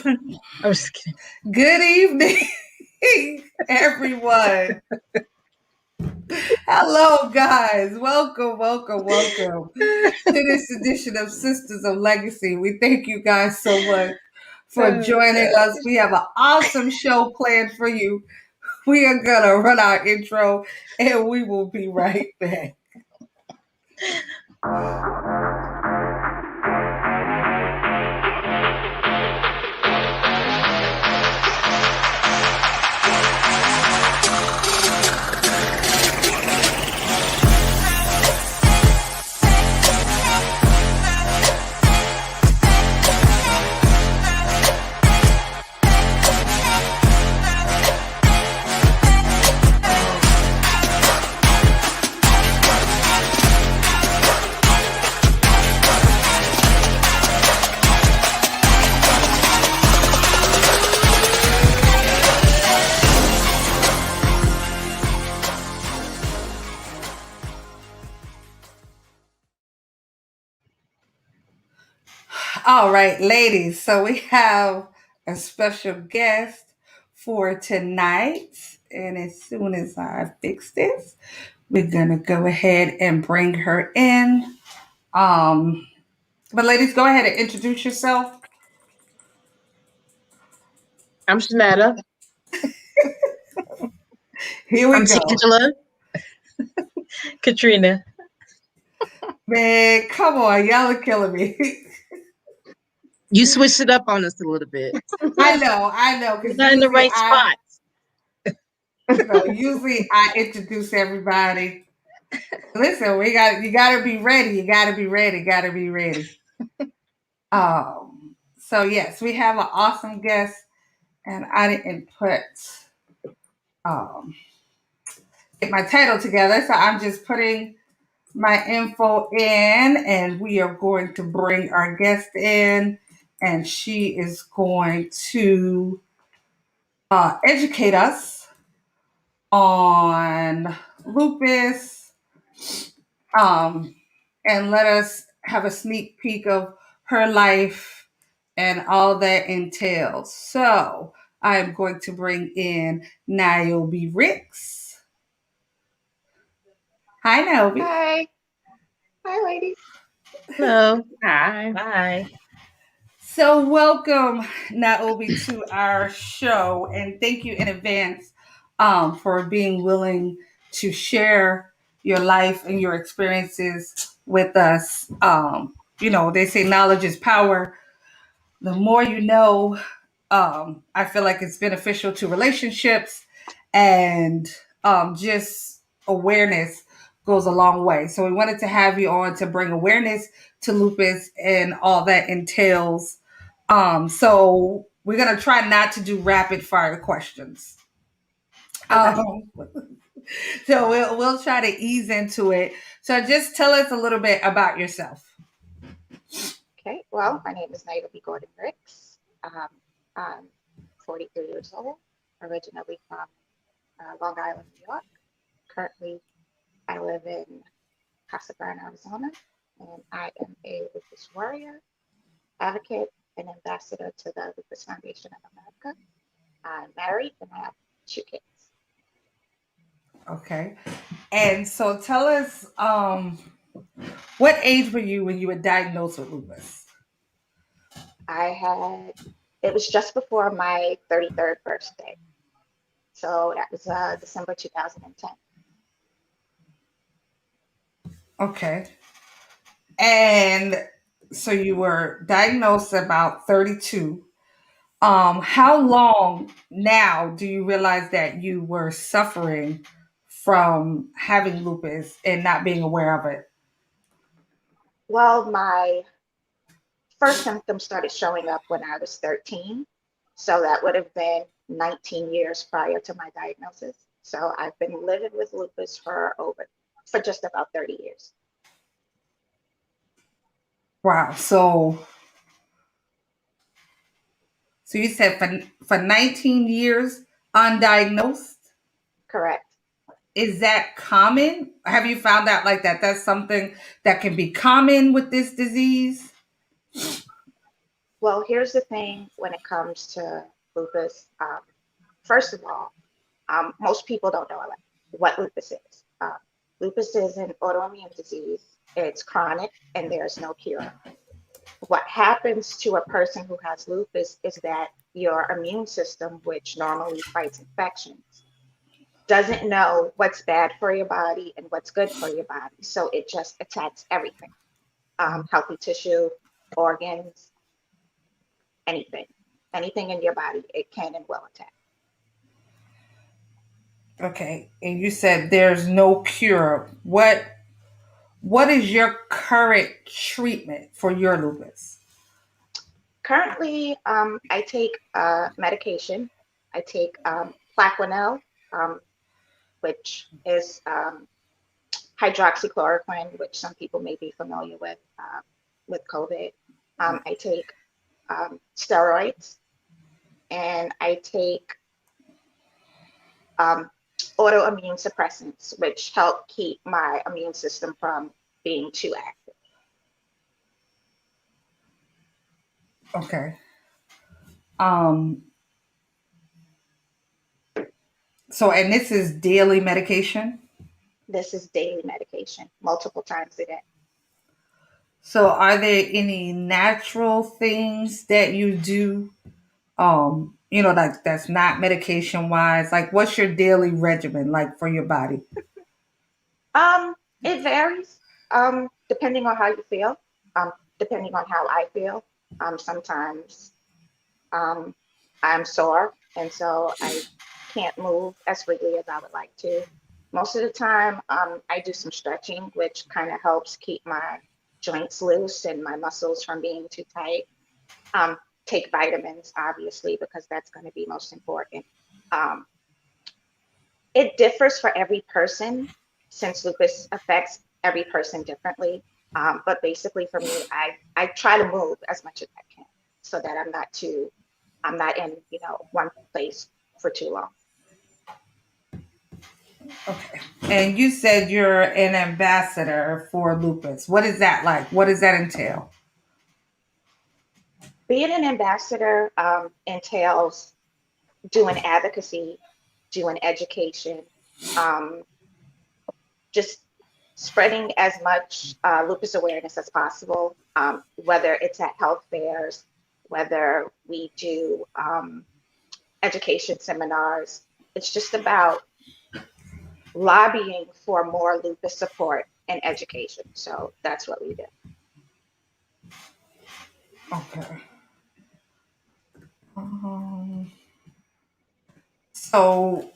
I was just kidding. Good evening, everyone. Hello, guys. Welcome to this edition of Sisters of Legacy. We thank you guys so much for joining us. We have an awesome show planned for you. We are going to run our intro and we will be right back. All right, ladies. So we have a special guest for tonight. And as soon as I fix this, we're going to go ahead and bring her in. But ladies, go ahead and introduce yourself. I'm Shanetta. Here we I'm go. Angela. Katrina. Man, come on. Y'all are killing me. You switched it up on us a little bit. I know. We're not in the right spot. Usually I introduce everybody. Listen, you gotta be ready. You gotta be ready. So yes, we have an awesome guest, and I didn't get my title together, so I'm just putting my info in, and we are going to bring our guest in, and she is going to educate us on lupus, and let us have a sneak peek of her life and all that entails. So I'm going to bring in Nyobie Ricks. Hi, Nyobie. Hi, ladies. Hello. Hi. Bye. So welcome, Nyobie, to our show, and thank you in advance for being willing to share your life and your experiences with us. They say knowledge is power. The more you know, I feel like it's beneficial to relationships, and just awareness goes a long way. So we wanted to have you on to bring awareness to lupus and all that entails. So we're gonna try not to do rapid fire questions. Okay. So we'll try to ease into it. So just tell us a little bit about yourself. Okay. Well, my name is Nyobie Gordon-Ricks. I'm 43 years old, originally from Long Island, New York. Currently, I live in Casa Grande, Arizona, and I am a lupus warrior, advocate, and ambassador to the Lupus Foundation of America. I'm married and I have 2 kids. Okay. And so tell us, what age were you when you were diagnosed with lupus? It was just before my 33rd birthday. So that was December 2010. Okay. And so you were diagnosed about 32. How long now do you realize that you were suffering from having lupus and not being aware of it? Well, my first symptoms started showing up when I was 13. So that would have been 19 years prior to my diagnosis. So I've been living with lupus for just about 30 years. Wow. So you said for 19 years undiagnosed? Correct. Is that common? Have you found out like that's something that can be common with this disease? Well, here's the thing when it comes to lupus. First of all, most people don't know what lupus is. Lupus is an autoimmune disease. It's chronic and there's no cure. What happens to a person who has lupus is that your immune system, which normally fights infections, doesn't know what's bad for your body and what's good for your body. So it just attacks everything, healthy tissue, organs, anything, anything in your body, it can and will attack. Okay. And you said there's no cure. What is your current treatment for your lupus? Currently, I take medication. I take Plaquenil, um, which is hydroxychloroquine, which some people may be familiar with COVID. I take steroids, and I take um, autoimmune suppressants, which help keep my immune system from being too active. Okay. Um, so and this is daily medication? This is daily medication, multiple times a day. So are there any natural things that you do like that's not medication wise? Like what's your daily regimen like for your body? It varies, depending on how you feel, depending on how I feel. Sometimes um, I'm sore, and so I can't move as freely as I would like to. Most of the time, I do some stretching, which kind of helps keep my joints loose and my muscles from being too tight. Um, Take vitamins, obviously, because that's going to be most important. Um, it differs for every person since lupus affects every person differently. But basically for me, I try to move as much as I can so that I'm not in, one place for too long. Okay. And you said you're an ambassador for lupus. What is that like? What does that entail? Being an ambassador entails doing advocacy, doing education, um, just spreading as much lupus awareness as possible, whether it's at health fairs, whether we do education seminars. It's just about lobbying for more lupus support and education. So that's what we do. Okay. Um, so,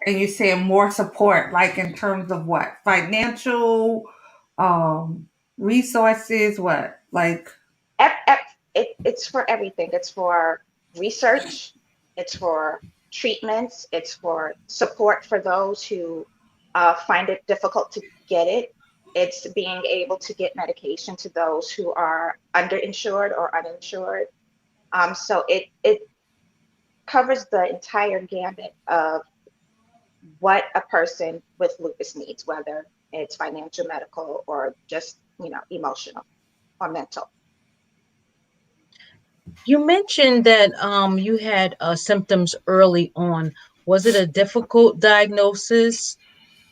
and you're saying more support, like in terms of what? Financial, resources, what? Like, It's for everything. It's for research, it's for treatments, it's for support for those who find it difficult to get it. It's being able to get medication to those who are underinsured or uninsured. So it covers the entire gamut of what a person with lupus needs, whether it's financial, medical, or just, emotional or mental. You mentioned that you had symptoms early on. Was it a difficult diagnosis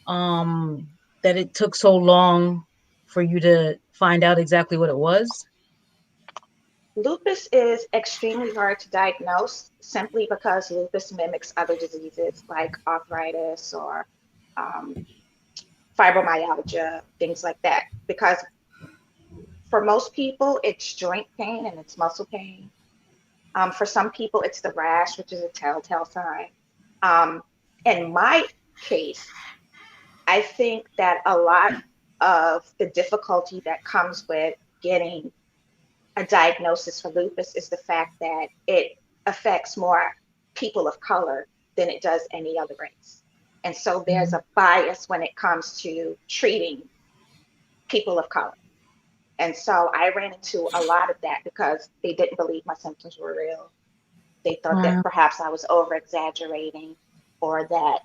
um, that it took so long for you to find out exactly what it was? Lupus is extremely hard to diagnose simply because lupus mimics other diseases like arthritis or um, fibromyalgia, things like that. Because for most people, it's joint pain and it's muscle pain. For some people, it's the rash, which is a telltale sign. Um, in my case, I think that a lot of the difficulty that comes with getting a diagnosis for lupus is the fact that it affects more people of color than it does any other race. And so there's a bias when it comes to treating people of color. And so I ran into a lot of that because they didn't believe my symptoms were real. They thought that Wow. perhaps I was over exaggerating or that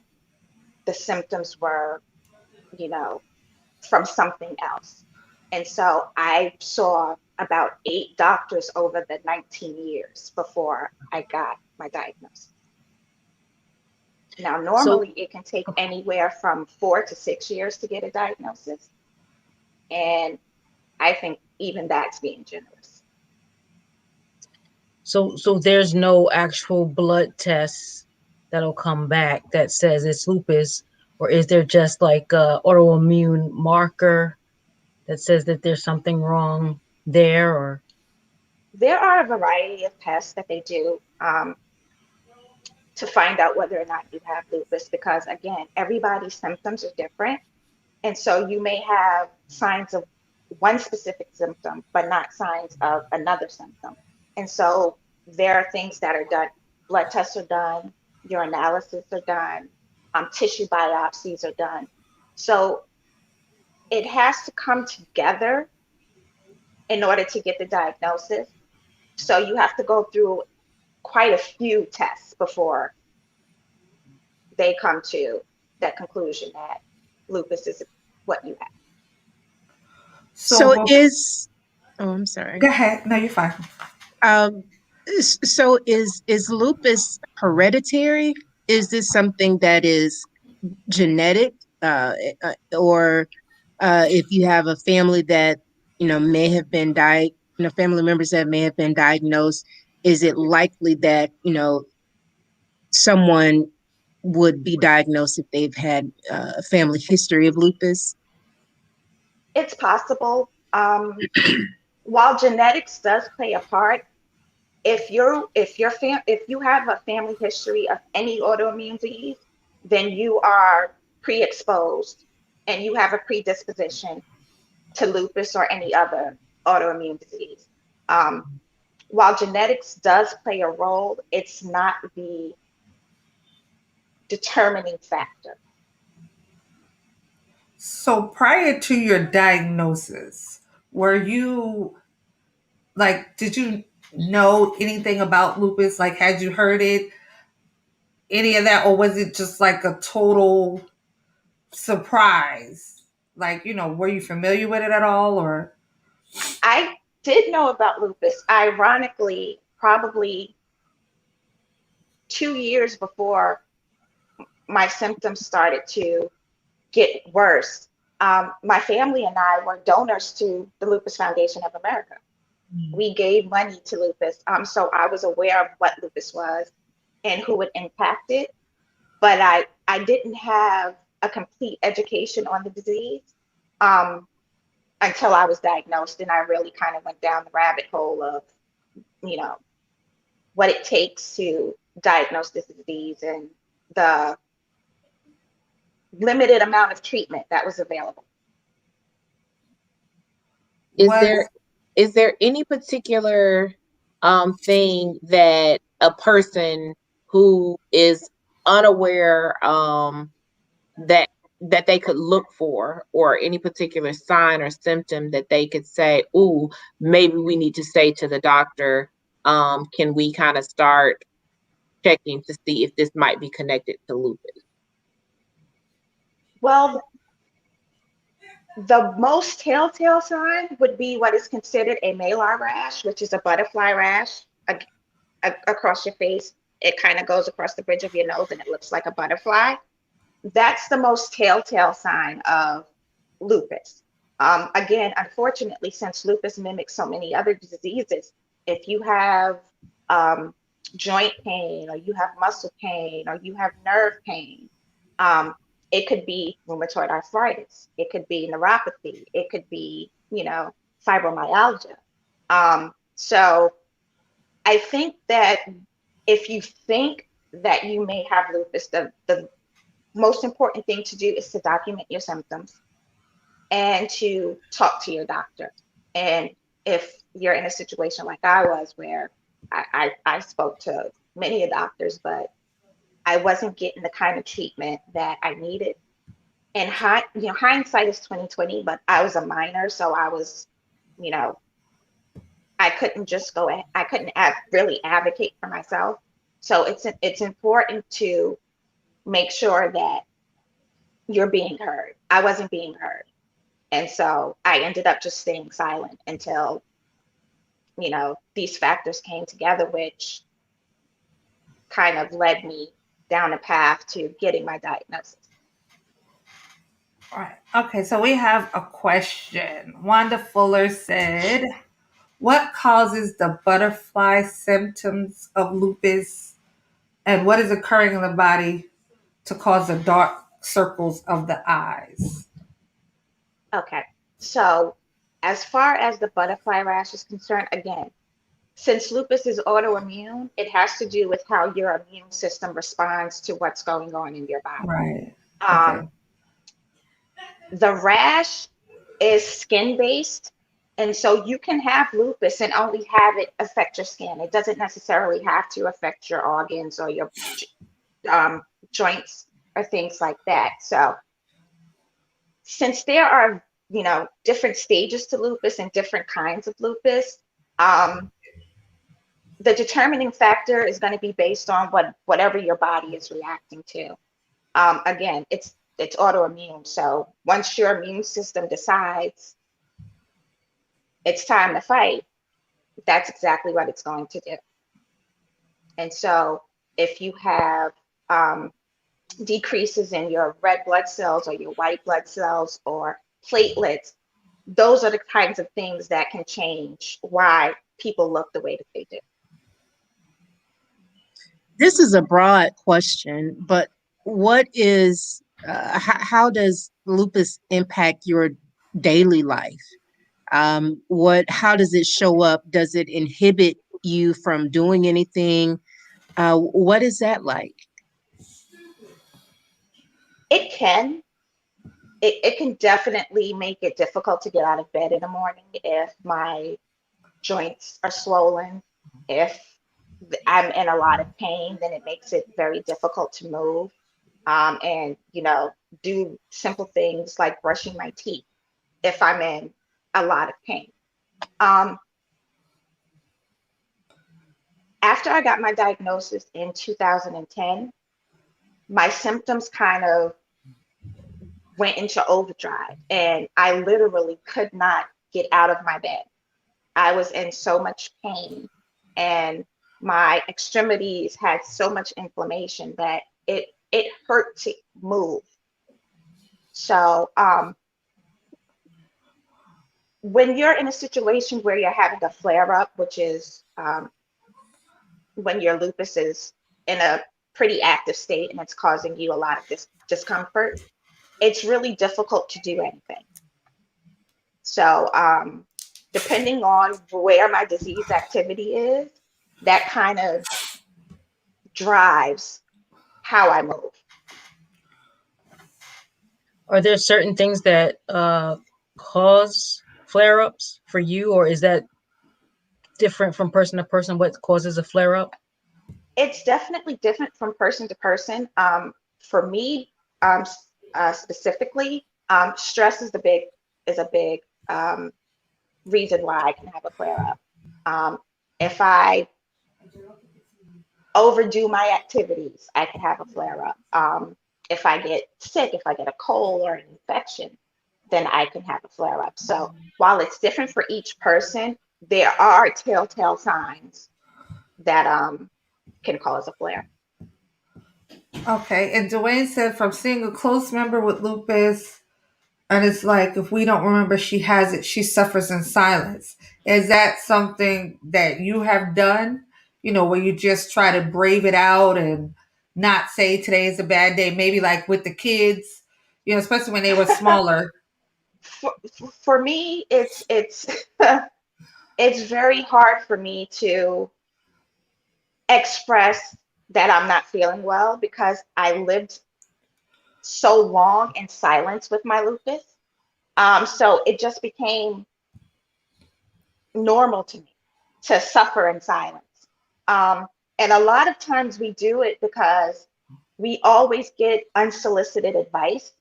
the symptoms were, you know, from something else. And so I saw about 8 doctors over the 19 years before I got my diagnosis. Now, So, normally it can take anywhere from 4 to 6 years to get a diagnosis. And I think even that's being generous. so there's no actual blood tests that'll come back that says it's lupus, or is there just like a autoimmune marker that says that there's something wrong there, or There are a variety of tests that they do to find out whether or not you have lupus, because again, everybody's symptoms are different. And so you may have signs of one specific symptom, but not signs of another symptom. And so there are things that are done. Blood tests are done, your analysis are done, tissue biopsies are done. So it has to come together in order to get the diagnosis. So you have to go through quite a few tests before they come to that conclusion that lupus is what you have. So, So is oh, I'm sorry. go ahead. No, you're fine. Um, so is lupus hereditary? Is this something that is genetic, or if you have a family that may have been family members that may have been diagnosed, is it likely that someone would be diagnosed if they've had a family history of lupus? It's possible. While genetics does play a part, if you have a family history of any autoimmune disease, then you are pre-exposed and you have a predisposition to lupus or any other autoimmune disease. Um, while genetics does play a role, it's not the determining factor. So prior to your diagnosis, were you like, did you know anything about lupus? Like, had you heard it, any of that, or was it just like a total surprise? Like, were you familiar with it at all, or? I did know about lupus, ironically, probably 2 years before my symptoms started to get worse. My family and I were donors to the Lupus Foundation of America. We gave money to lupus. So I was aware of what lupus was and who it impacted, but I didn't have a complete education on the disease until I was diagnosed. And I really kind of went down the rabbit hole of, you know, what it takes to diagnose this disease and the limited amount of treatment that was available. Is Was there any particular thing that a person who is unaware that they could look for, or any particular sign or symptom that they could say, "Ooh, maybe we need to say to the doctor, can we kind of start checking to see if this might be connected to lupus?" Well, the most telltale sign would be what is considered a malar rash, which is a butterfly rash across your face. It kind of goes across the bridge of your nose and it looks like a butterfly. That's the most telltale sign of lupus. Again, unfortunately, since lupus mimics so many other diseases, if you have joint pain or you have muscle pain or you have nerve pain, um, it could be rheumatoid arthritis, it could be neuropathy, it could be, fibromyalgia. So I think that if you think that you may have lupus, the most important thing to do is to document your symptoms and to talk to your doctor. And if you're in a situation like I was, where I spoke to many doctors, but I wasn't getting the kind of treatment that I needed. And hindsight is 2020, but I was a minor, so I was, you know, I couldn't just go. I couldn't really advocate for myself. So it's important to make sure that you're being heard. I wasn't being heard. And so I ended up just staying silent until these factors came together, which kind of led me down a path to getting my diagnosis. All right. Okay, so we have a question. Wanda Fuller said, what causes the butterfly symptoms of lupus, and what is occurring in the body to cause the dark circles of the eyes? Okay, so as far as the butterfly rash is concerned, again, since lupus is autoimmune, it has to do with how your immune system responds to what's going on in your body. Right. Okay. Um, the rash is skin based. And so you can have lupus and only have it affect your skin. It doesn't necessarily have to affect your organs or your joints or things like that. So since there are, different stages to lupus and different kinds of lupus, the determining factor is going to be based on whatever your body is reacting to. Again, it's autoimmune. So once your immune system decides it's time to fight, that's exactly what it's going to do. And so if you have decreases in your red blood cells or your white blood cells or platelets, those are the kinds of things that can change why people look the way that they do. This is a broad question, but what is how does lupus impact your daily life? How does it show up? Does it inhibit you from doing anything? What is that like? It can. It can definitely make it difficult to get out of bed in the morning if my joints are swollen. If I'm in a lot of pain, then it makes it very difficult to move. And do simple things like brushing my teeth if I'm in a lot of pain. Um, After I got my diagnosis in 2010, my symptoms kind of went into overdrive, and I literally could not get out of my bed. I was in so much pain, and my extremities had so much inflammation that it hurt to move. So when you're in a situation where you're having a flare up, which is when your lupus is in a pretty active state and it's causing you a lot of discomfort, it's really difficult to do anything. So depending on where my disease activity is, that kind of drives how I move. Are there certain things that cause flare-ups for you, or is that different from person to person? What causes a flare-up? It's definitely different from person to person. For me, specifically, stress is a big reason why I can have a flare up. If I overdo my activities, I can have a flare up. If I get sick, if I get a cold or an infection, then I can have a flare up. So while it's different for each person, there are telltale signs that can cause a flare. Okay, and Dwayne said, from seeing a close member with lupus, and it's like if we don't remember she has it, she suffers in silence. Is that something that you have done? Where you just try to brave it out and not say today is a bad day, maybe like with the kids, especially when they were smaller. For me, it's it's very hard for me to express that I'm not feeling well because I lived so long in silence with my lupus. So it just became normal to me to suffer in silence. Um, and a lot of times we do it because we always get unsolicited advice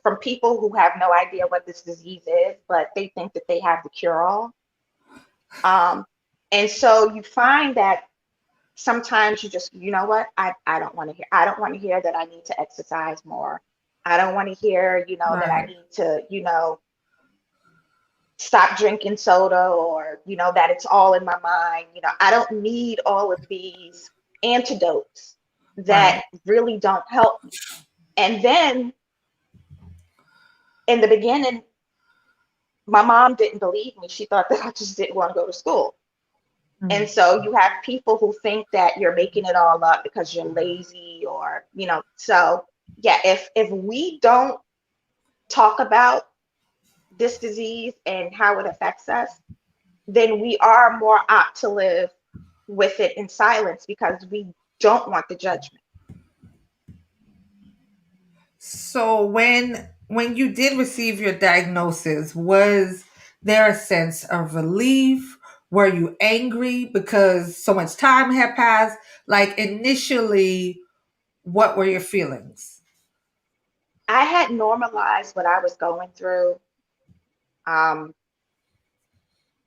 from people who have no idea what this disease is, but they think that they have the cure all. And so you find that sometimes you just, you know what, I don't want to hear, I don't want to hear that I need to exercise more. I don't want to hear, that I Right. need to, stop drinking soda, or, that it's all in my mind. I don't need all of these antidotes Right. that really don't help me. And then in the beginning, my mom didn't believe me. She thought that I just didn't want to go to school. And so you have people who think that you're making it all up because you're lazy, or, so yeah, if we don't talk about this disease and how it affects us, then we are more apt to live with it in silence because we don't want the judgment. So when you did receive your diagnosis, was there a sense of relief? Were you angry because so much time had passed? Like initially, what were your feelings? I had normalized what I was going through um,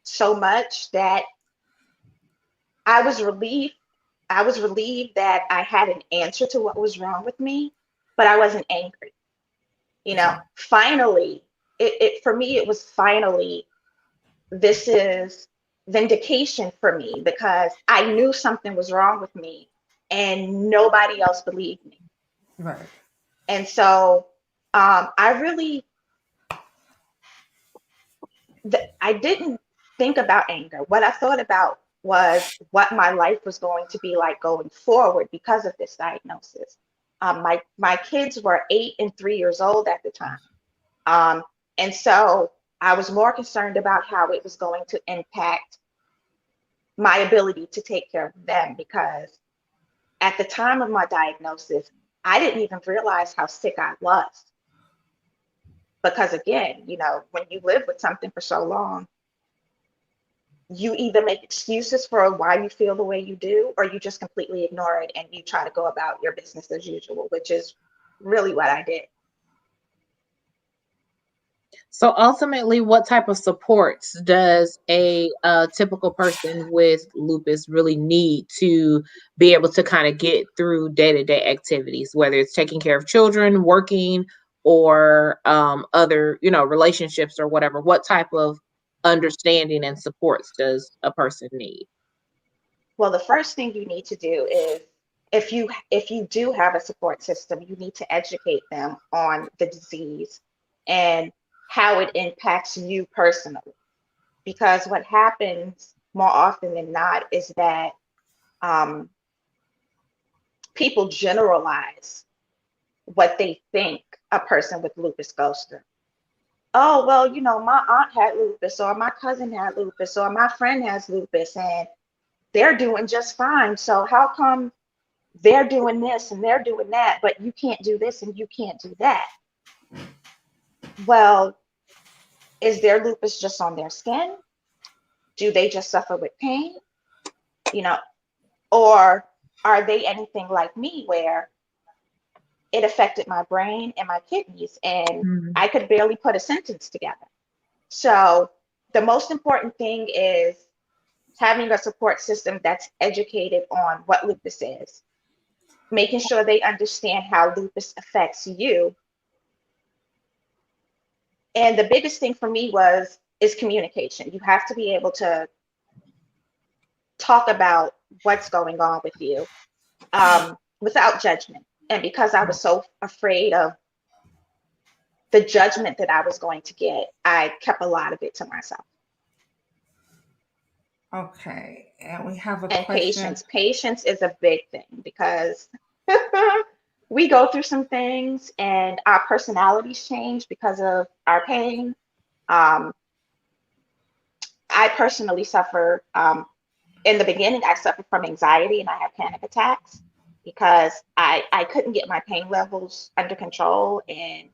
so much that I was relieved. I was relieved that I had an answer to what was wrong with me, but I wasn't angry. Finally, it for me, it was finally, this is vindication for me because I knew something was wrong with me and nobody else believed me. Right. And so I really, I didn't think about anger. What I thought about was what my life was going to be like going forward because of this diagnosis. My kids were 8 and 3 years old at the time. Um, and so I was more concerned about how it was going to impact my ability to take care of them, because at the time of my diagnosis, I didn't even realize how sick I was. Because again, when you live with something for so long, you either make excuses for why you feel the way you do, or you just completely ignore it and you try to go about your business as usual, which is really what I did. So ultimately, what type of supports does a typical person with lupus really need to be able to kind of get through day-to-day activities, whether it's taking care of children, working, or other, relationships or whatever? What type of understanding and supports does a person need? Well, the first thing you need to do is, if you do have a support system, you need to educate them on the disease and how it impacts you personally. Because what happens more often than not is that um, people generalize what they think a person with lupus goes through. Oh, well, my aunt had lupus, or my cousin had lupus, or my friend has lupus, and they're doing just fine. So how come they're doing this and they're doing that, but you can't do this and you can't do that? Well, is their lupus just on their skin? Do they just suffer with pain? You know, or are they anything like me, where it affected my brain and my kidneys and Mhm. I could barely put a sentence together? So the most important thing is having a support system that's educated on what lupus is, making sure they understand how lupus affects you. And the biggest thing for me is communication. You have to be able to talk about what's going on with you without judgment. And because I was so afraid of the judgment that I was going to get, I kept a lot of it to myself. Okay. And we have a And question. patience is a big thing, because we go through some things and our personalities change because of our pain. Um, I personally suffer, in the beginning, I suffered from anxiety and I had panic attacks because I couldn't get my pain levels under control, and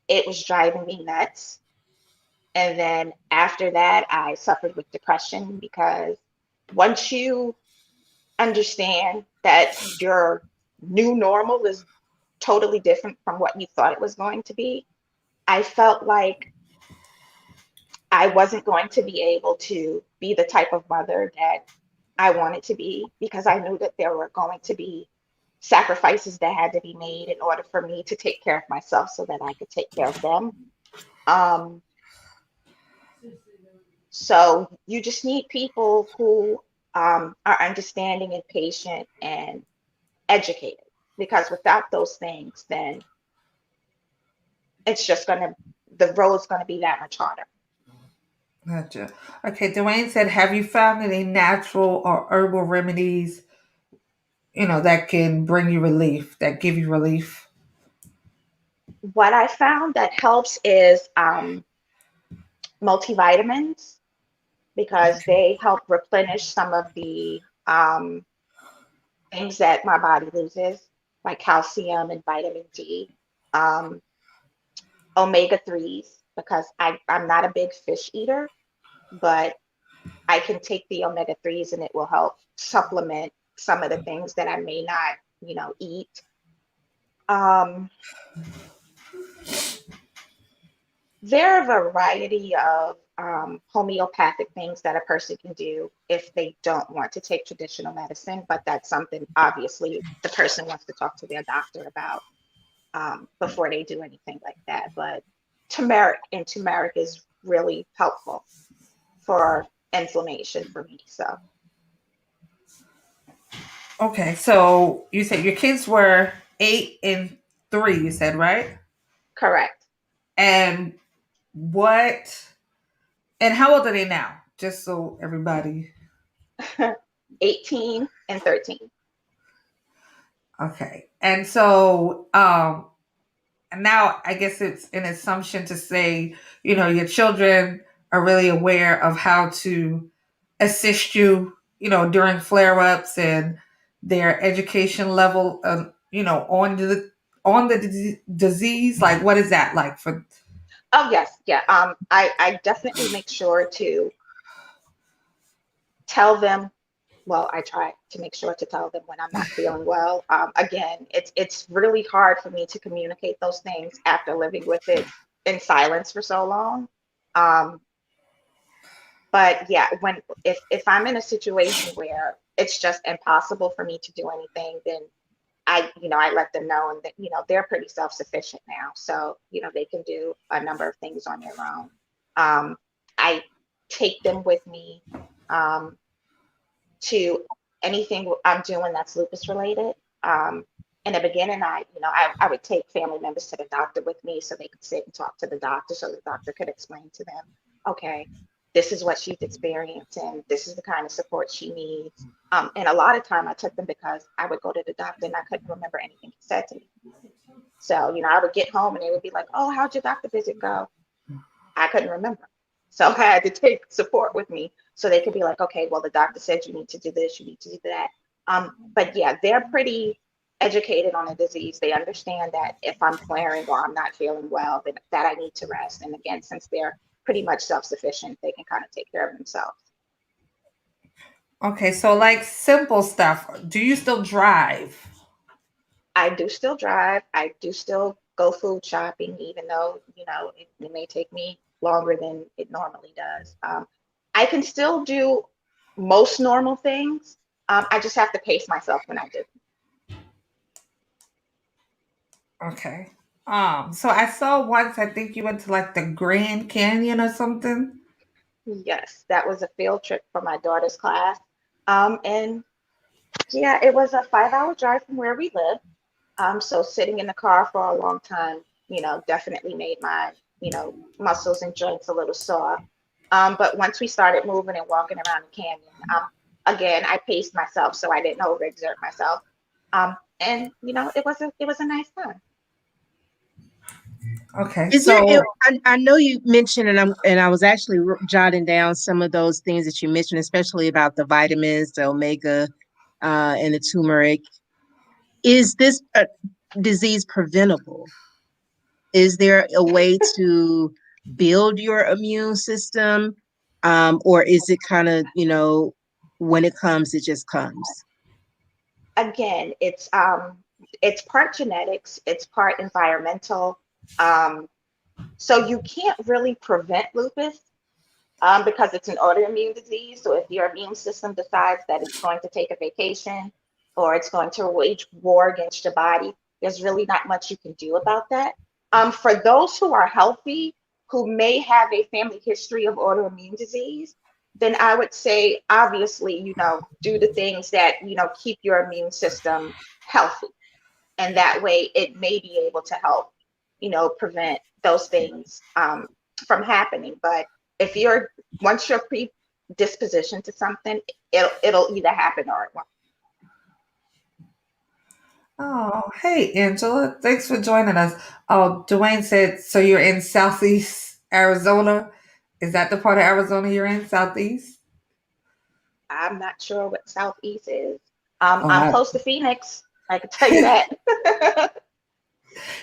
it was driving me nuts. And then after that, I suffered with depression, because once you understand that your new normal is totally different from what you thought it was going to be, I felt like I wasn't going to be able to be the type of mother that I wanted to be, because I knew that there were going to be sacrifices that had to be made in order for me to take care of myself so that I could take care of them. Um, so you just need people who are understanding and patient and educated, because without those things, then it's just gonna the road's gonna be that much harder. Gotcha. Okay, Dwayne said, have you found any natural or herbal remedies, that can bring you relief, that give you relief? What I found that helps is multivitamins, because they help replenish some of the things that my body loses, like calcium and vitamin D, um, omega 3s, because I'm not a big fish eater, but I can take the omega 3s and it will help supplement some of the things that I may not, eat. Um, there are a variety of homeopathic things that a person can do if they don't want to take traditional medicine, but that's something obviously the person wants to talk to their doctor about before they do anything like that. But turmeric is really helpful for inflammation for me. So, Okay, so you said your kids were 8 and 3, you said, right? correct. And what, and how old are they now? Just so everybody. 18 and 13. Okay. And so, and now I guess it's an assumption to say, your children are really aware of how to assist you, during flare ups, and their education level, on the disease. Like, what is that like for? Oh, yes. Yeah. I definitely make sure to tell them. Well, I try to make sure to tell them when I'm not feeling well. Again, it's really hard for me to communicate those things after living with it in silence for so long. Um, but yeah, when if I'm in a situation where it's just impossible for me to do anything, then I let them know, and that, they're pretty self-sufficient now. So, they can do a number of things on their own. I take them with me um, to anything I'm doing that's lupus related. Um, in the beginning, I would take family members to the doctor with me so they could sit and talk to the doctor, so the doctor could explain to them, okay, this is what she's experiencing, this is the kind of support she needs. And a lot of time I took them because I would go to the doctor and I couldn't remember anything he said to me. So, I would get home and they would be like, oh, how'd your doctor visit go? I couldn't remember. So I had to take support with me so they could be like, okay, well, the doctor said you need to do this, you need to do that. But yeah, they're pretty educated on the disease. They understand that if I'm flaring or I'm not feeling well, that I need to rest. And again, since they're pretty much self-sufficient, they can kind of take care of themselves. Okay, so like simple stuff. Do you still drive? I do still drive. I do still go food shopping, even though, it may take me longer than it normally does. I can still do most normal things. I just have to pace myself when I do. Okay. So I saw once, I think you went to like the Grand Canyon or something. Yes, that was a field trip for my daughter's class. And yeah, it was a 5-hour drive from where we live. So sitting in the car for a long time, definitely made my, muscles and joints a little sore. But once we started moving and walking around the canyon, again, I paced myself so I didn't overexert myself. And it was a nice time. Okay, Is there? so I know you mentioned, and I was actually jotting down some of those things that you mentioned, especially about the vitamins, the omega, and the turmeric. Is this a disease preventable? Is there a way to build your immune system, or is it kind of, when it comes, it just comes? Again, it's part genetics, it's part environmental. Um, so you can't really prevent lupus because it's an autoimmune disease. So if your immune system decides that it's going to take a vacation or it's going to wage war against your body, there's really not much you can do about that. For those who are healthy, who may have a family history of autoimmune disease, then I would say, obviously, do the things that, keep your immune system healthy. And that way it may be able to help, prevent those things from happening. But if once you're predisposition to something, it'll either happen or it won't. Oh, hey, Angela. Thanks for joining us. Oh, Dwayne said, so you're in Southeast Arizona? Is that the part of Arizona you're in, Southeast? I'm not sure what Southeast is. Oh, I'm close to Phoenix. I can tell you that.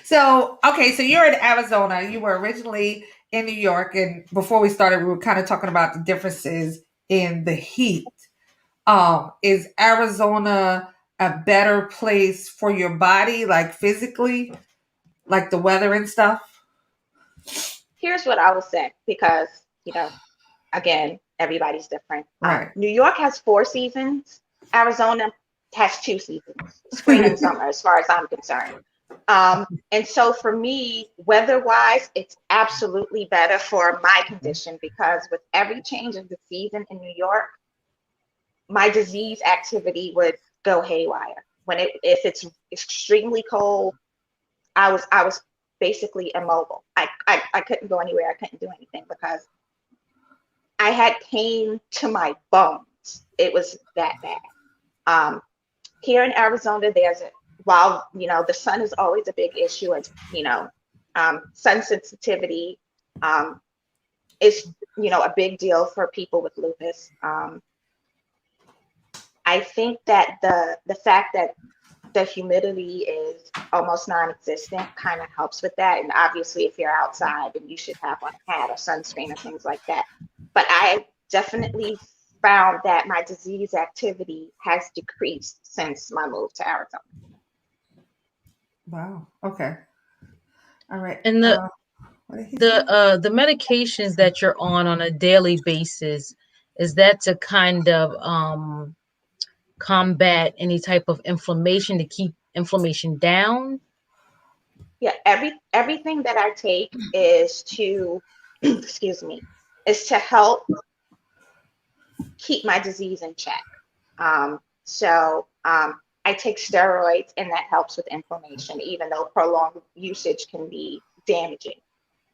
So, okay, so you're in Arizona. You were originally in New York. And before we started, we were kind of talking about the differences in the heat. Is Arizona a better place for your body, like physically, like the weather and stuff? Here's what I will say, because, again, everybody's different. Right. New York has 4 seasons. Arizona has 2 seasons, spring and summer, as far as I'm concerned. And so for me, weather-wise, it's absolutely better for my condition, because with every change of the season in New York, my disease activity would go haywire. If it's extremely cold, I was basically immobile. I couldn't go anywhere. I couldn't do anything because I had pain to my bones. It was that bad. Here in Arizona, while the sun is always a big issue, and sun sensitivity is a big deal for people with lupus. I think that the fact that the humidity is almost non-existent kind of helps with that. And obviously, if you're outside, then you should have on a hat or sunscreen or things like that. But I definitely found that my disease activity has decreased since my move to Arizona. Wow. Okay. All right. And the medications that you're on a daily basis, is that to kind of combat any type of inflammation, to keep inflammation down? Yeah, everything that I take is to excuse me, is to help keep my disease in check. I take steroids, and that helps with inflammation, even though prolonged usage can be damaging.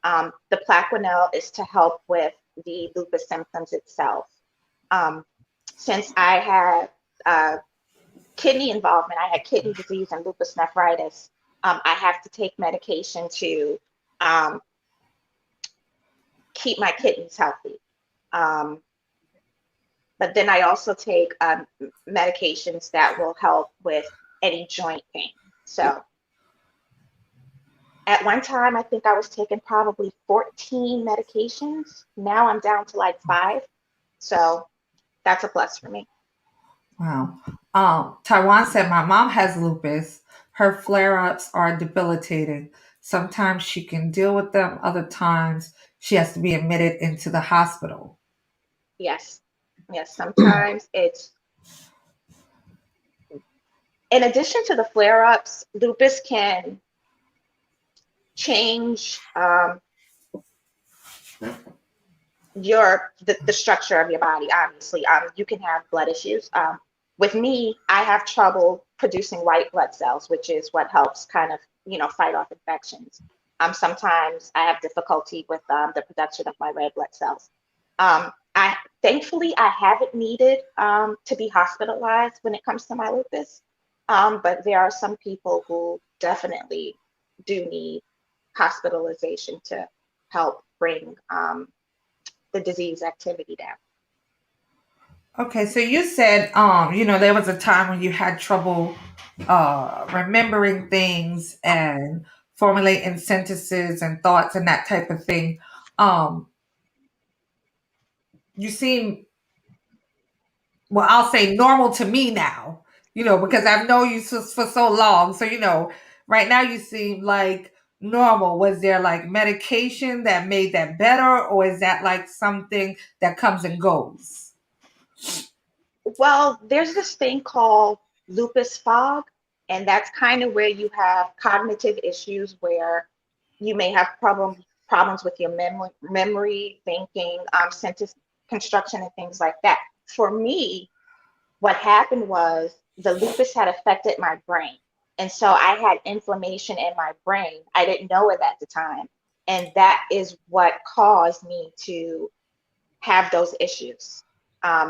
The Plaquenil is to help with the lupus symptoms itself. Since I had kidney involvement, I had kidney disease and lupus nephritis, I have to take medication to keep my kidneys healthy. But then I also take medications that will help with any joint pain. So at one time, I think I was taking probably 14 medications. Now I'm down to like 5. So that's a plus for me. Wow. Taiwan said, my mom has lupus. Her flare-ups are debilitating. Sometimes she can deal with them. Other times she has to be admitted into the hospital. Yes. Sometimes it's, in addition to the flare-ups, lupus can change the structure of your body. Obviously, you can have blood issues. With me, I have trouble producing white blood cells, which is what helps kind of fight off infections. Sometimes I have difficulty with the production of my red blood cells. Thankfully I haven't needed to be hospitalized when it comes to my lupus, but there are some people who definitely do need hospitalization to help bring the disease activity down. Okay, so you said, there was a time when you had trouble remembering things and formulating sentences and thoughts and that type of thing. You seem, well, I'll say normal to me now, because I've known you for so long. So, right now you seem like normal. Was there like medication that made that better, or is that like something that comes and goes? Well, there's this thing called lupus fog, and that's kind of where you have cognitive issues where you may have problems with your memory, thinking, sentence construction, and things like that. For me, what happened was the lupus had affected my brain. And so I had inflammation in my brain. I didn't know it at the time. And that is what caused me to have those issues.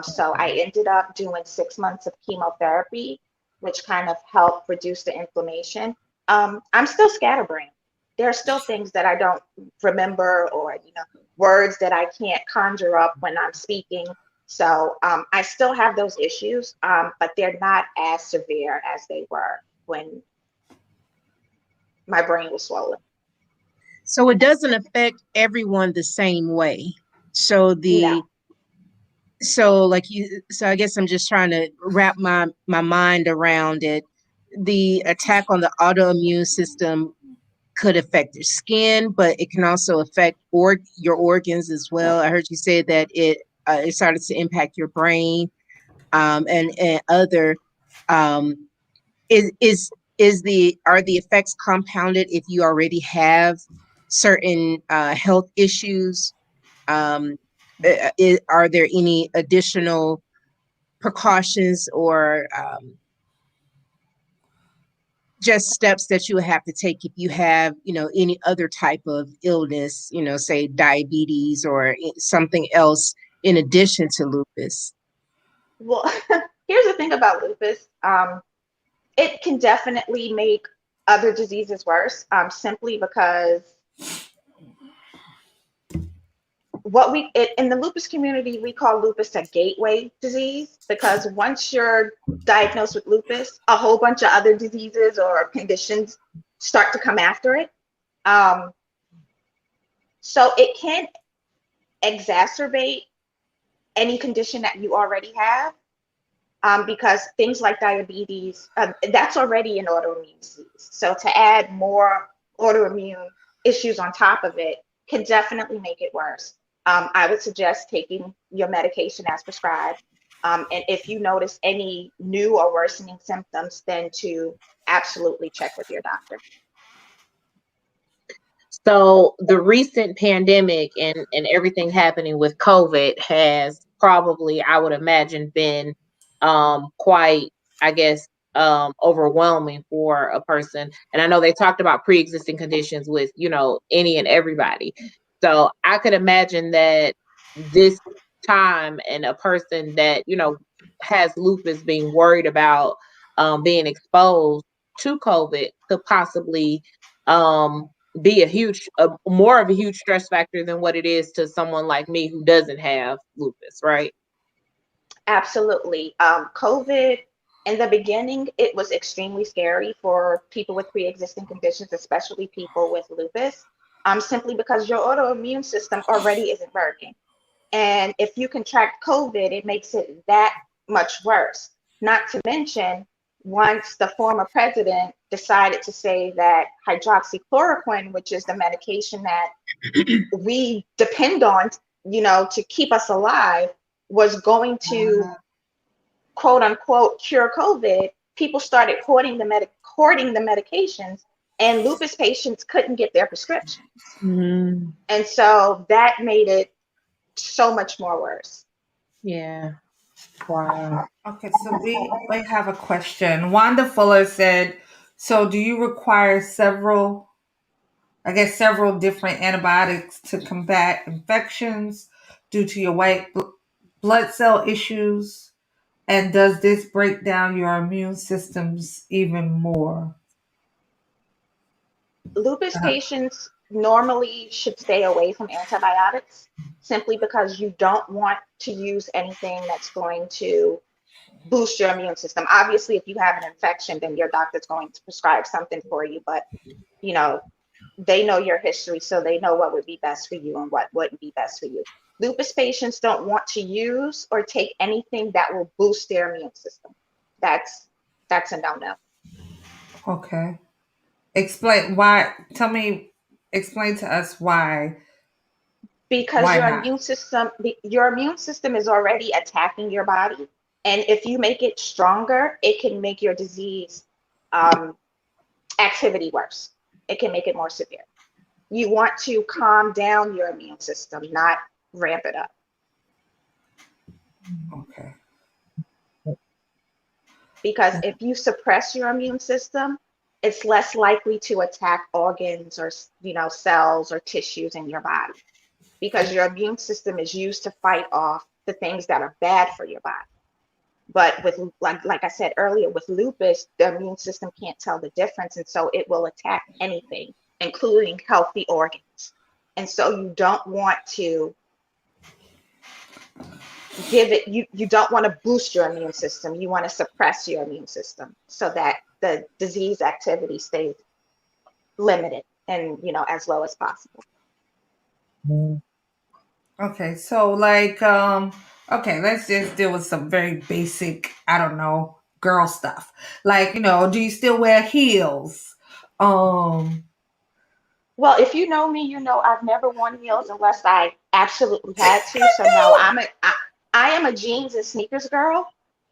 So I ended up doing 6 months of chemotherapy, which kind of helped reduce the inflammation. I'm still scatterbrained. There are still things that I don't remember, or words that I can't conjure up when I'm speaking. So I still have those issues, but they're not as severe as they were when my brain was swollen. So it doesn't affect everyone the same way. So No. so I guess I'm just trying to wrap my mind around it. The attack on the autoimmune system could affect your skin, but it can also affect your organs as well. I heard you say that it started to impact your brain, and other. Um, are the effects compounded if you already have certain health issues? Um, are there any additional precautions or just steps that you would have to take if you have, any other type of illness, say diabetes or something else in addition to lupus? Well, here's the thing about lupus. It can definitely make other diseases worse, simply because in the lupus community, we call lupus a gateway disease, because once you're diagnosed with lupus, a whole bunch of other diseases or conditions start to come after it. Um, so it can exacerbate any condition that you already have, because things like diabetes, that's already an autoimmune disease. So to add more autoimmune issues on top of it can definitely make it worse. I would suggest taking your medication as prescribed. And if you notice any new or worsening symptoms, then to absolutely check with your doctor. So the recent pandemic and everything happening with COVID has probably, I would imagine, been quite, I guess, overwhelming for a person. And I know they talked about pre-existing conditions with, any and everybody. So I could imagine that this time and a person that, has lupus being worried about being exposed to COVID could possibly be more of a huge stress factor than what it is to someone like me who doesn't have lupus, right? Absolutely. COVID, in the beginning, it was extremely scary for people with pre-existing conditions, especially people with lupus, simply because your autoimmune system already isn't working. And if you contract COVID, it makes it that much worse. Not to mention, once the former president decided to say that hydroxychloroquine, which is the medication that we depend on, to keep us alive, was going to quote unquote cure COVID, people started hoarding the medications, and lupus patients couldn't get their prescriptions. Mm-hmm. And so that made it so much more worse. Yeah. Wow. Okay, so we have a question. Wanda Fuller said, so do you require several different antibiotics to combat infections due to your white blood cell issues? And does this break down your immune systems even more? Lupus patients normally should stay away from antibiotics, simply because you don't want to use anything that's going to boost your immune system. Obviously, if you have an infection, then your doctor's going to prescribe something for you, but they know your history, so they know what would be best for you and what wouldn't be best for you. Lupus patients don't want to use or take anything that will boost their immune system. That's a no-no. Okay. Explain why. Explain to us why. Because Why not? your immune system is already attacking your body, and if you make it stronger, it can make your disease activity worse. It can make it more severe. You want to calm down your immune system, not ramp it up. Okay. Because if you suppress your immune system, it's less likely to attack organs or, cells or tissues in your body, because your immune system is used to fight off the things that are bad for your body. But with, like I said earlier, with lupus, the immune system can't tell the difference, and so it will attack anything, including healthy organs. And so you don't want to you don't want to boost your immune system. You want to suppress your immune system so that the disease activity stays limited and, as low as possible. Okay, so like okay, let's just deal with some very basic, I don't know, girl stuff. Like, do you still wear heels? Well, if you know me, I've never worn heels unless I absolutely had to. So no, I am a jeans and sneakers girl.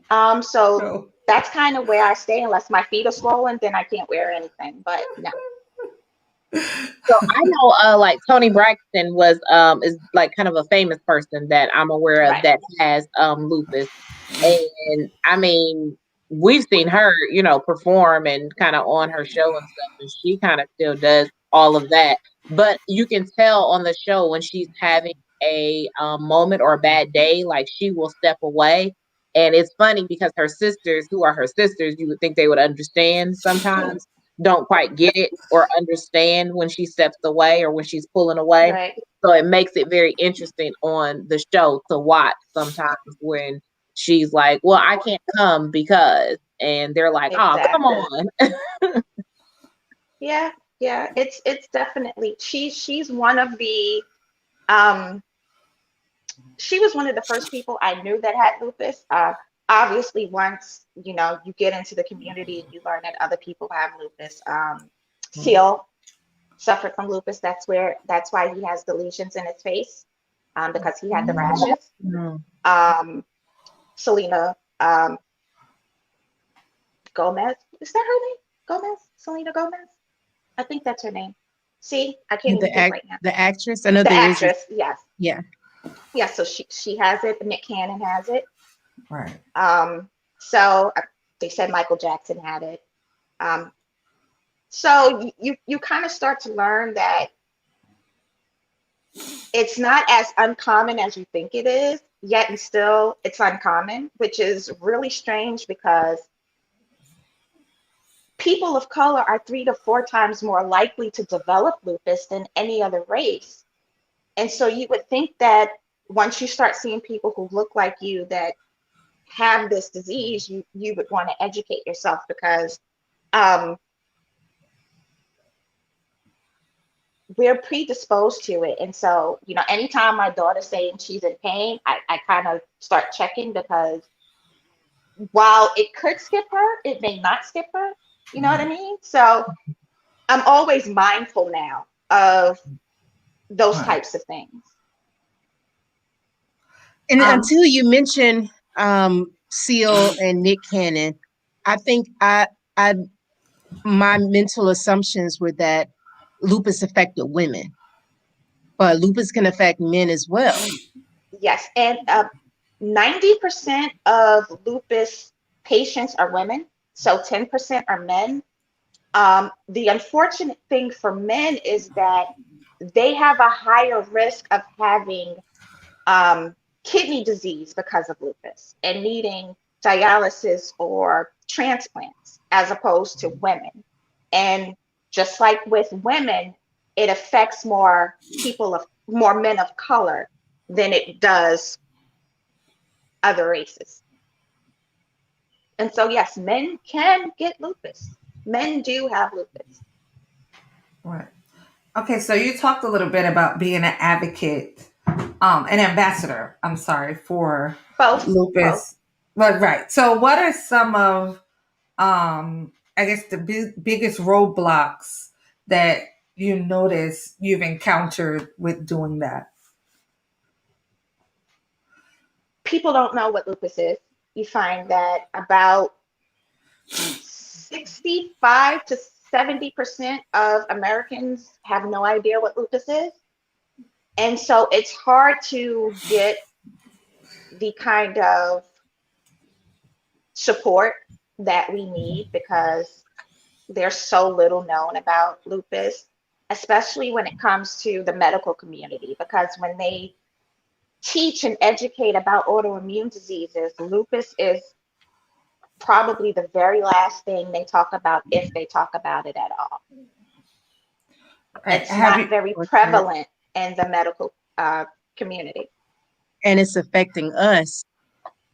So No. that's kind of where I stay. Unless my feet are swollen, then I can't wear anything. But no. So I know, like Toni Braxton is like kind of a famous person that I'm aware of Right. that has lupus, and I mean we've seen her, perform and kind of on her show and stuff, and she kind of still does all of that. But you can tell on the show when she's having a moment or a bad day, like she will step away. And it's funny because her sisters, who are her sisters, you would think they would understand sometimes, don't quite get it or understand when she steps away or when she's pulling away. Right. So it makes it very interesting on the show to watch sometimes when she's like, well, I can't come because, and they're like, oh, come Exactly. on. Yeah. It's definitely she's one of the she was one of the first people I knew that had lupus. Obviously, once you get into the community and you learn that other people have lupus. Seal suffered from lupus. That's why he has the lesions in his face, because he had the rashes. Selena Gomez, is that her name? Gomez, Selena Gomez. I think that's her name. See, I can't even think right now. The actress, I know The there is. actress, yes. Yeah. Yeah, so she has it. Nick Cannon has it. Right. So they said Michael Jackson had it. So you kind of start to learn that it's not as uncommon as you think it is, yet and still it's uncommon, which is really strange because people of color are 3 to 4 times more likely to develop lupus than any other race. And so you would think that once you start seeing people who look like you that have this disease, you would want to educate yourself because we're predisposed to it. And so, anytime my daughter's saying she's in pain, I kind of start checking, because while it could skip her, it may not skip her. You know what I mean? So I'm always mindful now of those types of things. And until you mention Seal and Nick Cannon, I think my mental assumptions were that lupus affected women, but lupus can affect men as well. Yes, and 90% of lupus patients are women, so 10% are men. The unfortunate thing for men is that they have a higher risk of having kidney disease because of lupus and needing dialysis or transplants, as opposed to women. And just like with women, it affects more men of color than it does other races. And so, yes, men can get lupus. Men do have lupus. Right. Okay, so you talked a little bit about being an advocate, an ambassador, I'm sorry, for lupus. But right. So what are some of I guess the biggest roadblocks that you notice you've encountered with doing that? People don't know what lupus is. You find that about 65 to 70% of Americans have no idea what lupus is. And so it's hard to get the kind of support that we need because there's so little known about lupus, especially when it comes to the medical community. Because when they teach and educate about autoimmune diseases, lupus is probably the very last thing they talk about, if they talk about it at all. Right. It's not very prevalent in the medical community. And it's affecting us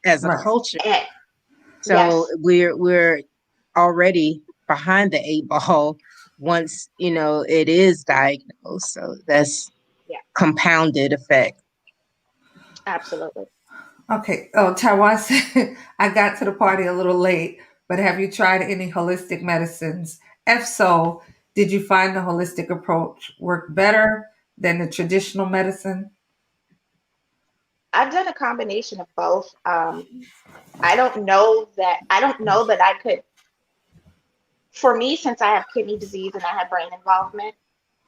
as a Right. culture. So Yes. we're already behind the 8 ball once, it is diagnosed. So that's compounded effect. Absolutely. Okay. Oh, Taiwan said, I got to the party a little late, but have you tried any holistic medicines? If so, did you find the holistic approach work better than the traditional medicine? I've done a combination of both. I don't know that I could, for me, since I have kidney disease and I have brain involvement,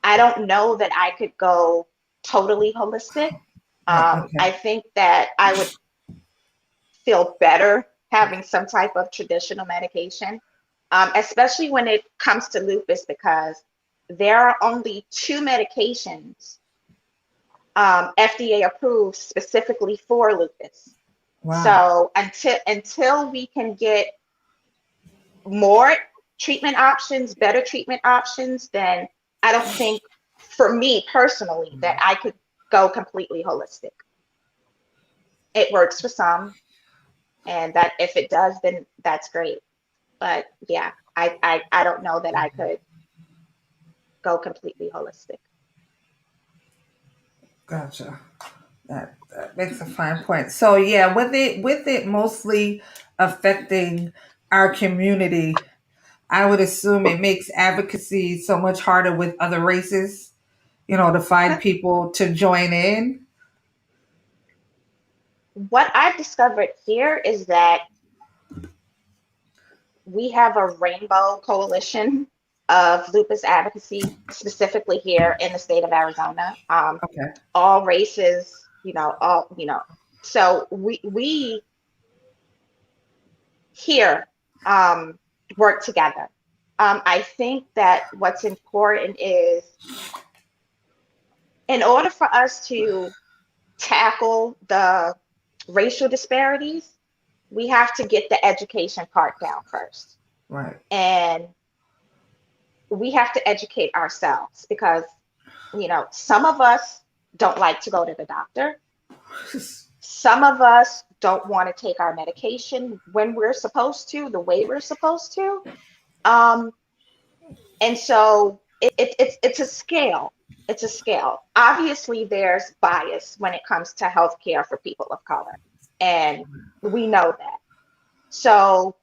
I don't know that I could go totally holistic. Okay. I think that I would feel better having some type of traditional medication, especially when it comes to lupus, because there are only 2 medications FDA approved specifically for lupus. Wow. So until we can get more treatment options, better treatment options, then I don't think, for me personally, that I could go completely holistic. It works for some, and that if it does, then that's great. But yeah, I don't know that I could go completely holistic. Gotcha. That makes a fine point. So yeah, with it mostly affecting our community, I would assume it makes advocacy so much harder with other races, to find people to join in. What I've discovered here is that we have a rainbow coalition of lupus advocacy, specifically here in the state of Arizona. Okay. All races, so we here work together. I think that what's important is, in order for us to tackle the racial disparities, we have to get the education part down first. Right. And we have to educate ourselves because, some of us don't like to go to the doctor. Some of us don't want to take our medication when we're supposed to, the way we're supposed to. And so it's a scale. It's a scale. Obviously, there's bias when it comes to healthcare for people of color. And we know that. So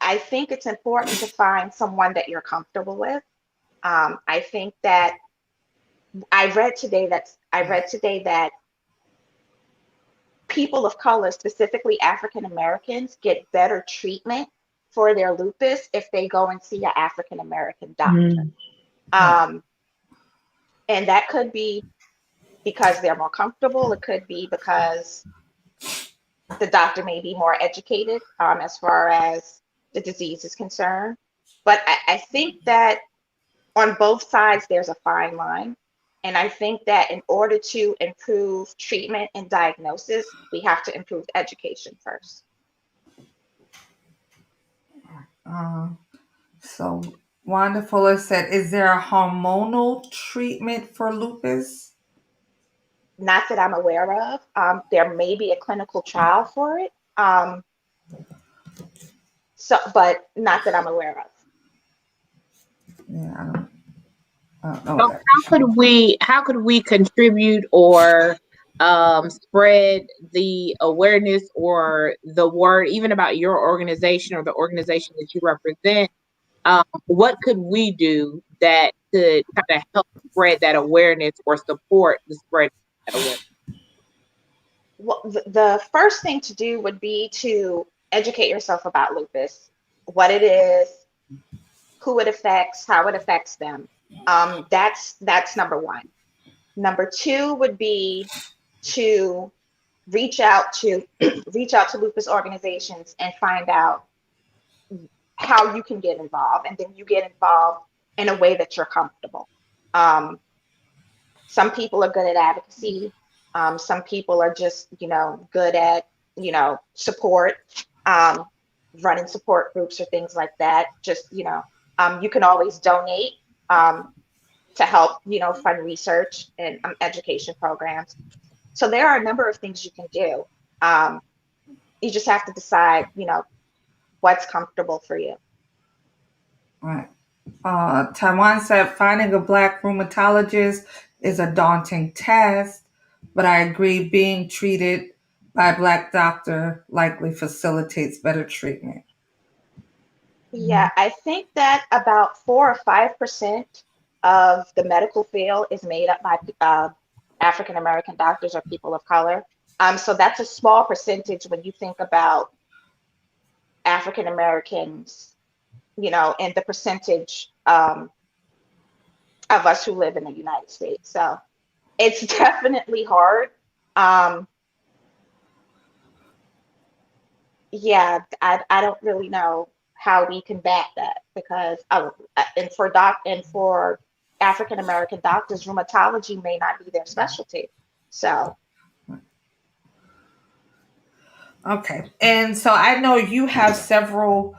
I think it's important to find someone that you're comfortable with. I think that I read today that people of color, specifically African Americans, get better treatment for their lupus if they go and see an African American doctor. And that could be because they're more comfortable. It could be because the doctor may be more educated as far as the disease is concerned. But I think that on both sides, there's a fine line. And I think that in order to improve treatment and diagnosis, we have to improve education first. So Wanda Fuller said, is there a hormonal treatment for lupus? Not that I'm aware of. There may be a clinical trial for it. But not that I'm aware of. Yeah, I don't So know that. how could we contribute or spread the awareness or the word even about your organization or the organization that you represent? What could we do that could kind of help spread that awareness or support the spread of that awareness? Well, the first thing to do would be to educate yourself about lupus, what it is, who it affects, how it affects them. That's number one. Number two would be to reach out to reach out to lupus organizations and find out how you can get involved, and then you get involved in a way that you're comfortable. Um, some people are good at advocacy. Some people are just, good at, support, um, running support groups or things like that. Just, you can always donate to help, fund research and education programs. So there are a number of things you can do. Um, you just have to decide, what's comfortable for you. Right. Taiwan said finding a Black rheumatologist is a daunting task, but I agree being treated by a Black doctor likely facilitates better treatment. Yeah, I think that about 4 or 5% of the medical field is made up by African American doctors or people of color. So that's a small percentage when you think about African Americans, and the percentage of us who live in the United States. So it's definitely hard. Um, yeah, I don't really know how we combat that because and for African American doctors, rheumatology may not be their specialty. So Okay. And so I know you have several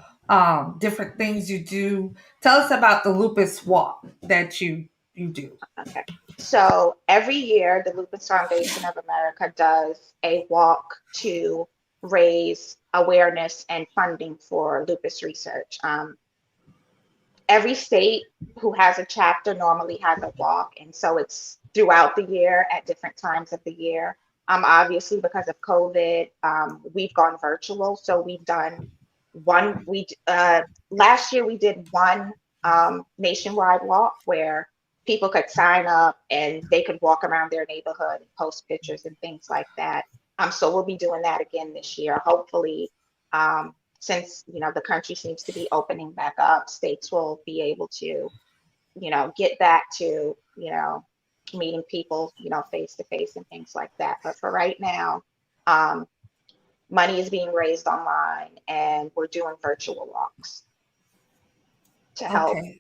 different things you do. Tell us about the lupus walk that you do. okay. So every year, the Lupus Foundation of America does a walk to raise awareness and funding for lupus research. Every state who has a chapter normally has a walk, and so it's throughout the year at different times of the year. Obviously, because of COVID, we've gone virtual, so we've done one. We last year we did one nationwide walk where people could sign up and they could walk around their neighborhood and post pictures and things like that. So we'll be doing that again this year. Hopefully, since the country seems to be opening back up, states will be able to get back to meeting people face to face and things like that. But for right now, um, money is being raised online and we're doing virtual walks to help Okay.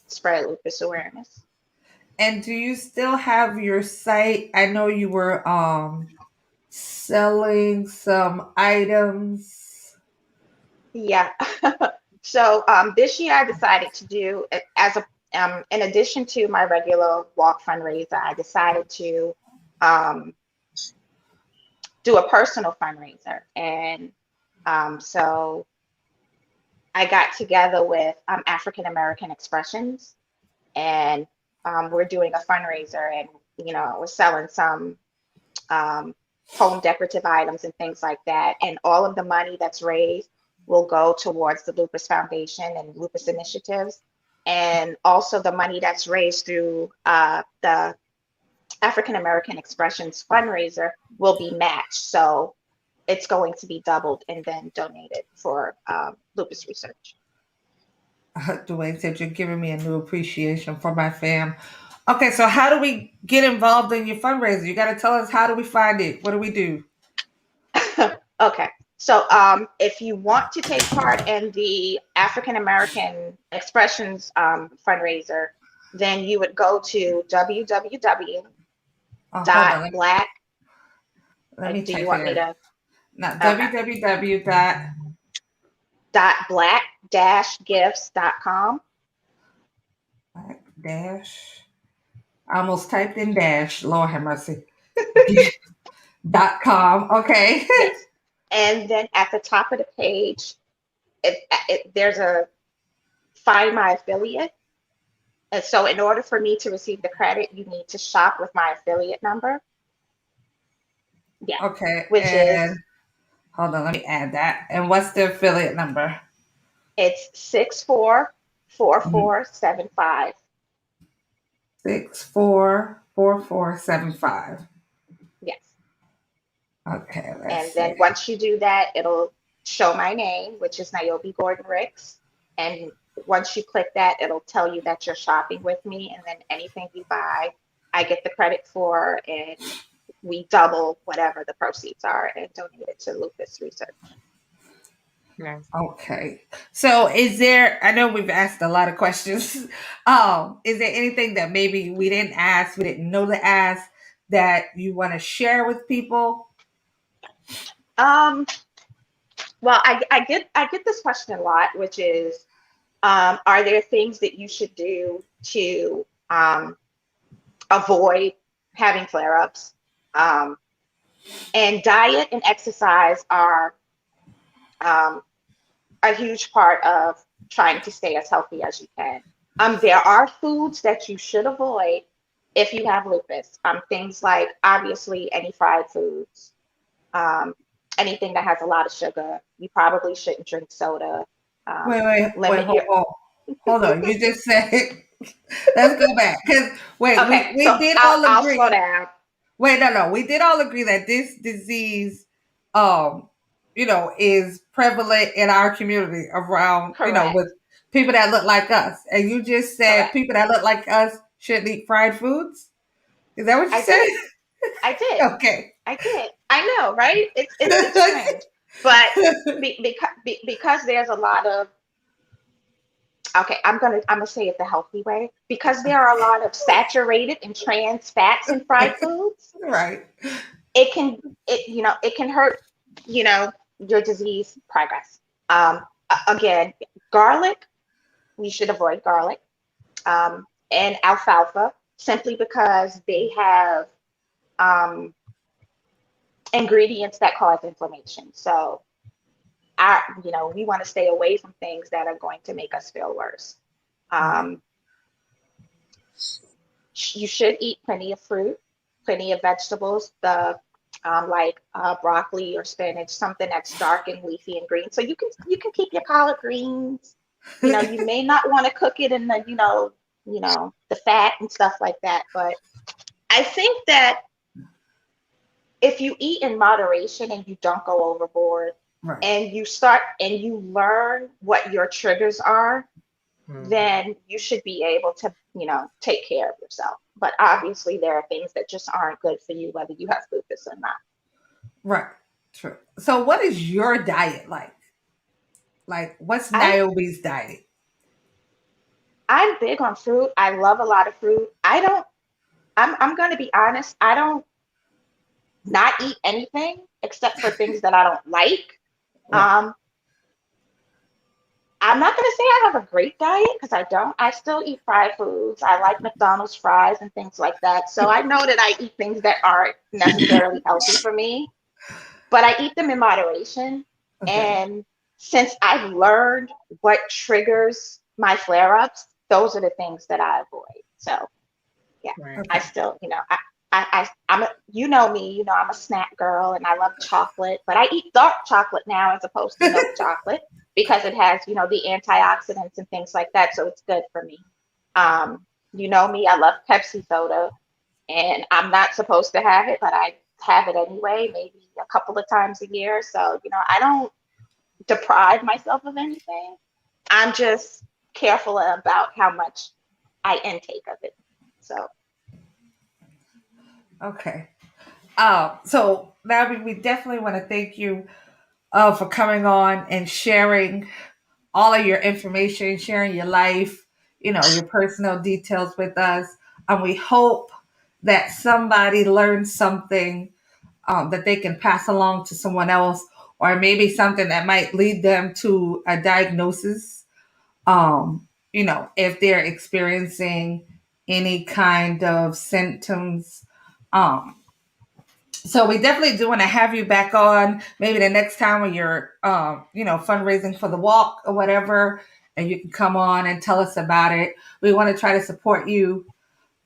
spread lupus awareness. And do you still have your site? I know you were selling some items. Yeah. So this year I decided to do as a in addition to my regular walk fundraiser, I decided to um, do a personal fundraiser, and so I got together with African American Expressions, and we're doing a fundraiser, and we're selling some um, home decorative items and things like that. And all of the money that's raised will go towards the Lupus Foundation and lupus initiatives. And also the money that's raised through the African American Expressions fundraiser will be matched. So it's going to be doubled and then donated for lupus research. Dwayne said you're giving me a new appreciation for my fam. Okay, so how do we get involved in your fundraiser? You got to tell us, how do we find it? What do we do? Okay. So if you want to take part in the African American Expressions fundraiser, then you would go to Hold on. www.black. Let me Do you type want me here. to? Now, Okay. www dot black-gifts.com. dash. I almost typed in dash. Lord have mercy. .com. Okay. Yes. And then at the top of the page, there's a find my affiliate. And so in order for me to receive the credit, you need to shop with my affiliate number. Yeah. Okay. Which And is, hold on, let me add that. And what's the affiliate number? it's 644475. 644475. Yes. Okay, let's And then see. once you do that, it'll show my name, which is Nyobie Gordon-Ricks. And once you click that, it'll tell you that you're shopping with me, and then anything you buy, I get the credit for, and we double whatever the proceeds are and donate it to lupus research. Nice. Okay. So is there, I know we've asked a lot of questions. Is there anything that maybe we didn't ask, we didn't know to ask that you want to share with people? Um, well, I get this question a lot, which is, are there things that you should do to avoid having flare-ups? Um, and diet and exercise are um, a huge part of trying to stay as healthy as you can. There are foods that you should avoid if you have lupus. Things like obviously any fried foods, um, anything that has a lot of sugar. You probably shouldn't drink soda. Limit your. Hold on. You just said, let's go back. Because, wait, Okay, we so did all I'll slow agree. down. Wait, no. We did all agree that this disease, um, is prevalent in our community around, with Correct. people that look like us. And you just said Correct. people that look like us shouldn't eat fried foods. Is that what you I said? did. I did. Okay. I did. I know, right? It's strange, but because there's a lot of, okay, I'm gonna say it the healthy way, because there are a lot of saturated and trans fats in fried foods. Right. It can hurt, your disease progress. Again, garlic, we should avoid garlic, and alfalfa, simply because they have um, ingredients that cause inflammation. So we want to stay away from things that are going to make us feel worse. Right. Um, you should eat plenty of fruit, plenty of vegetables, the like broccoli or spinach, something that's dark and leafy and green. So you can keep your collard greens. You may not want to cook it in the the fat and stuff like that. But I think that if you eat in moderation and you don't go overboard, Right. and you learn what your triggers are, then you should be able to, take care of yourself. But obviously, there are things that just aren't good for you, whether you have lupus or not. Right. True. So what is your diet like? Like what's I Nyobie's diet? I'm big on fruit. I love a lot of fruit. I don't. I'm going to be honest. I don't not eat anything except for things that I don't like. Right. Um, I'm not going to say I have a great diet because I don't. I still eat fried foods. I like McDonald's fries and things like that. So I know that I eat things that aren't necessarily healthy for me, but I eat them in moderation. Okay. And since I've learned what triggers my flare ups, those are the things that I avoid. So yeah, Right. I Okay. still, I'm a, me, I'm a snack girl and I love chocolate, but I eat dark chocolate now as opposed to milk chocolate because it has, the antioxidants and things like that. So it's good for me. Me, I love Pepsi soda and I'm not supposed to have it, but I have it anyway, maybe a couple of times a year. So, I don't deprive myself of anything. I'm just careful about how much I intake of it. So, Okay. So now we definitely want to thank you for coming on and sharing all of your information, sharing your life, your personal details with us. And we hope that somebody learns something that they can pass along to someone else, or maybe something that might lead them to a diagnosis. If they're experiencing any kind of symptoms. Um, so we definitely do want to have you back on maybe the next time when you're fundraising for the walk or whatever, and you can come on and tell us about it. We want to try to support you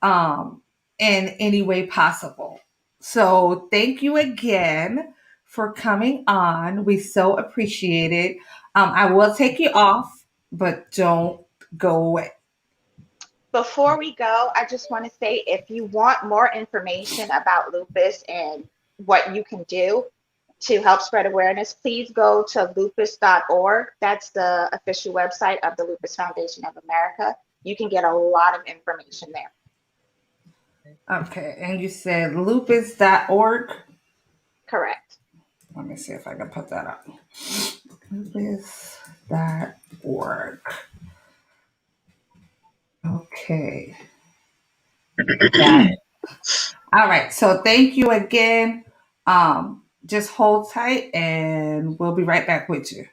um in any way possible. So thank you again for coming on. We so appreciate it. I will take you off, but don't go away. before we go, I just want to say if you want more information about lupus and what you can do, to help spread awareness, please go to lupus.org. That's the official website of the Lupus Foundation of America. You can get a lot of information there. Okay, and you said lupus.org. Correct. Let me see if I can put that up. Lupus.org. Okay. Got it. All right. So thank you again. Just hold tight and we'll be right back with you.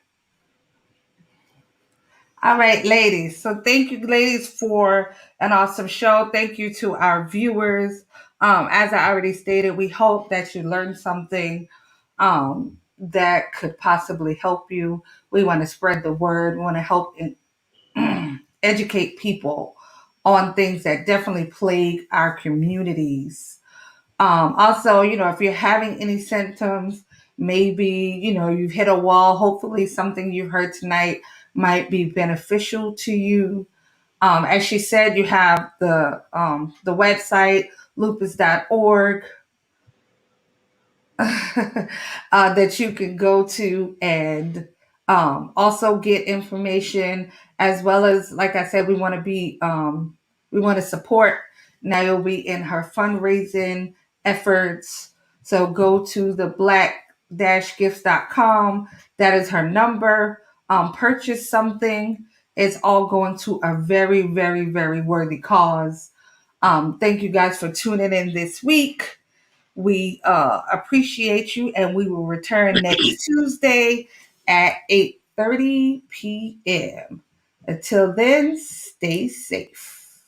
All right, ladies. So thank you, ladies, for an awesome show. Thank you to our viewers. As I already stated, we hope that you learned something that could possibly help you. We want to spread the word. We want to help educate people on things that definitely plague our communities. Also, if you're having any symptoms, maybe, you've hit a wall. Hopefully, something you heard tonight might be beneficial to you. As she said, you have the website lupus.org that you can go to and also get information, as well as, like I said, we want to support Nyobie in her fundraising efforts. So go to the black-gifts.com. That is her number. Purchase something. It's all going to a very, very, very worthy cause. Thank you guys for tuning in this week. We appreciate you, and we will return next Tuesday at 8:30 p.m. Until then, stay safe.